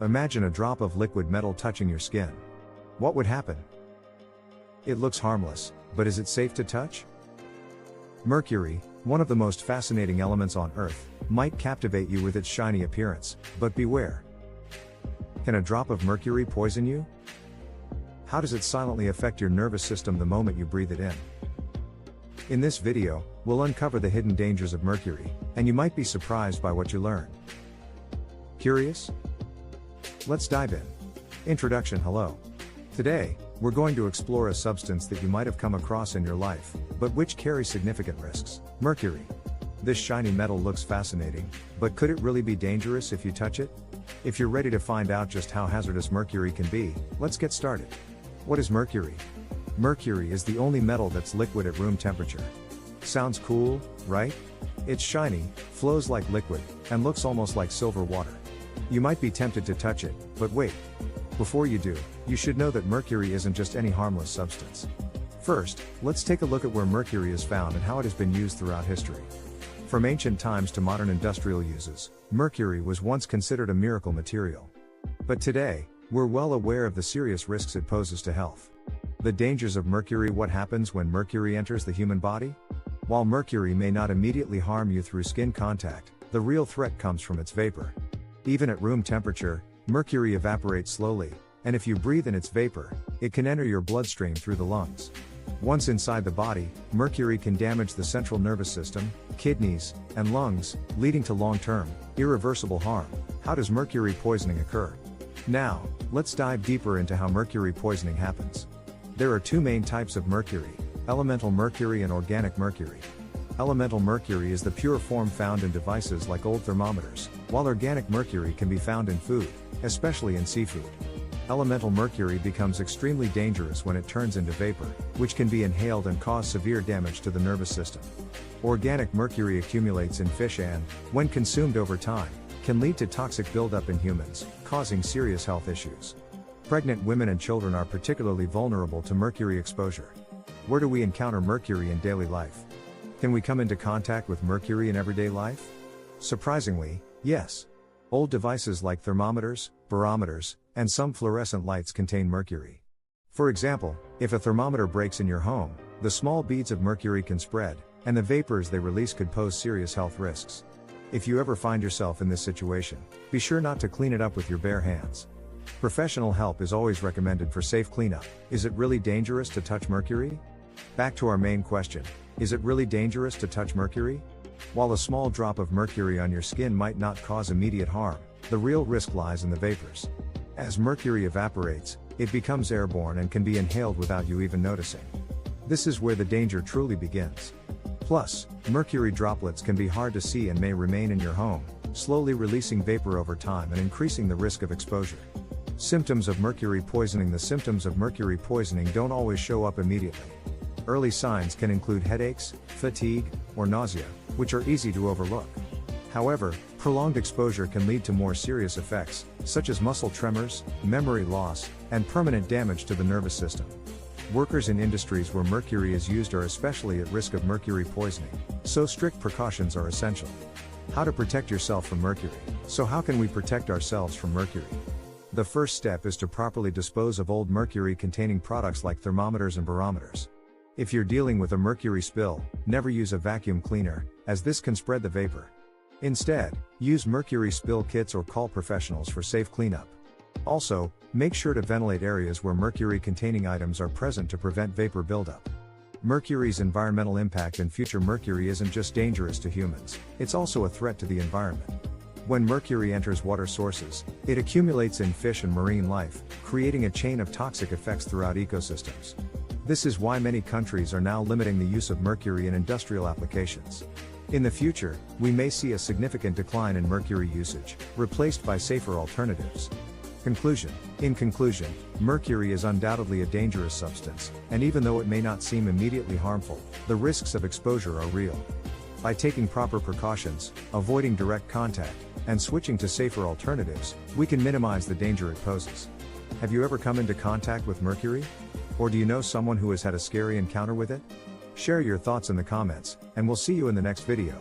Imagine a drop of liquid metal touching your skin. What would happen? It looks harmless, but is it safe to touch? Mercury, one of the most fascinating elements on Earth, might captivate you with its shiny appearance, but beware. Can a drop of mercury poison you? How does it silently affect your nervous system the moment you breathe it in? In this video, we'll uncover the hidden dangers of mercury, and you might be surprised by what you learn. Curious? Let's dive in. Introduction. Hello. Today, we're going to explore a substance that you might have come across in your life, but which carries significant risks: mercury. This shiny metal looks fascinating, but could it really be dangerous if you touch it? If you're ready to find out just how hazardous mercury can be, let's get started. What is mercury? Mercury is the only metal that's liquid at room temperature. Sounds cool, right? It's shiny, flows like liquid, and looks almost like silver water. You might be tempted to touch it, but wait. Before you do, you should know that mercury isn't just any harmless substance. First, let's take a look at where mercury is found and how it has been used throughout history. From ancient times to modern industrial uses, mercury was once considered a miracle material. But today, we're well aware of the serious risks it poses to health. The dangers of mercury. What happens when mercury enters the human body? While mercury may not immediately harm you through skin contact, the real threat comes from its vapor. Even at room temperature, mercury evaporates slowly, and if you breathe in its vapor, it can enter your bloodstream through the lungs. Once inside the body, mercury can damage the central nervous system, kidneys, and lungs, leading to long-term, irreversible harm. How does mercury poisoning occur? Now, let's dive deeper into how mercury poisoning happens. There are two main types of mercury: elemental mercury and organic mercury. Elemental mercury is the pure form found in devices like old thermometers, while organic mercury can be found in food, especially in seafood. Elemental mercury becomes extremely dangerous when it turns into vapor, which can be inhaled and cause severe damage to the nervous system. Organic mercury accumulates in fish and, when consumed over time, can lead to toxic buildup in humans, causing serious health issues. Pregnant women and children are particularly vulnerable to mercury exposure. Where do we encounter mercury in daily life? Can we come into contact with mercury in everyday life? Surprisingly, yes. Old devices like thermometers, barometers, and some fluorescent lights contain mercury. For example, if a thermometer breaks in your home, the small beads of mercury can spread, and the vapors they release could pose serious health risks. If you ever find yourself in this situation, be sure not to clean it up with your bare hands. Professional help is always recommended for safe cleanup. Is it really dangerous to touch mercury? Back to our main question: is it really dangerous to touch mercury? While a small drop of mercury on your skin might not cause immediate harm, the real risk lies in the vapors. As mercury evaporates, it becomes airborne and can be inhaled without you even noticing. This is where the danger truly begins. Plus, mercury droplets can be hard to see and may remain in your home, slowly releasing vapor over time and increasing the risk of exposure. Symptoms of mercury poisoning. The symptoms of mercury poisoning don't always show up immediately. Early signs can include headaches, fatigue, or nausea, which are easy to overlook. However, prolonged exposure can lead to more serious effects, such as muscle tremors, memory loss, and permanent damage to the nervous system. Workers in industries where mercury is used are especially at risk of mercury poisoning, so strict precautions are essential. How to protect yourself from mercury. So how can we protect ourselves from mercury? The first step is to properly dispose of old mercury-containing products like thermometers and barometers. If you're dealing with a mercury spill, never use a vacuum cleaner, as this can spread the vapor. Instead, use mercury spill kits or call professionals for safe cleanup. Also, make sure to ventilate areas where mercury-containing items are present to prevent vapor buildup. Mercury's environmental impact. In future, mercury isn't just dangerous to humans, it's also a threat to the environment. When mercury enters water sources, it accumulates in fish and marine life, creating a chain of toxic effects throughout ecosystems. This is why many countries are now limiting the use of mercury in industrial applications. In the future, we may see a significant decline in mercury usage, replaced by safer alternatives. Conclusion. In conclusion, mercury is undoubtedly a dangerous substance, and even though it may not seem immediately harmful, the risks of exposure are real. By taking proper precautions, avoiding direct contact, and switching to safer alternatives, we can minimize the danger it poses. Have you ever come into contact with mercury? Or do you know someone who has had a scary encounter with it? Share your thoughts in the comments, and we'll see you in the next video.